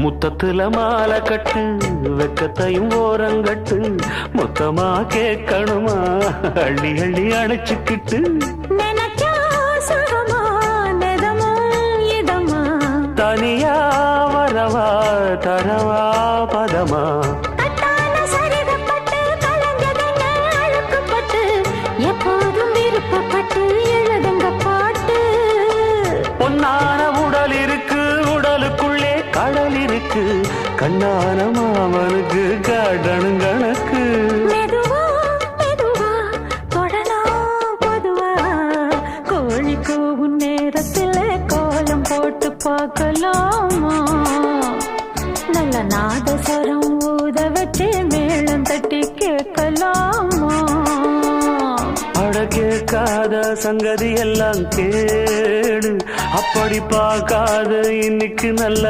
முத்தத்துல மாலை கட்டு வெக்கத்தையும் ஓரங்கட்டு மொத்தமா கேட்கணுமா அள்ளி அள்ளி அணைச்சுக்கிட்டு தனியா வரவா தரவா பதமா எப்போதும் விருப்பப்பட்டு எழுதுங்க பாட்டு பொன்னான உடல் இருக்கு உடலுக்குள்ளே கடல் இருக்கு கண்ணான மாமனுக்கு காடணும் கணக்கு மெதுவா மெதுவா தொடலாம் பொதுவா கோழி கூவும் நேரத்தில் கோலம் போட்டு பார்க்கலாமா நல்ல நாதஸ்வரம் ஊத வச்சு மேளம் தட்டி கேட்கலாமா அட கேட்காத சங்கதி எல்லாம் கேடு அப்படி பார்க்காத இன்னைக்கு நல்ல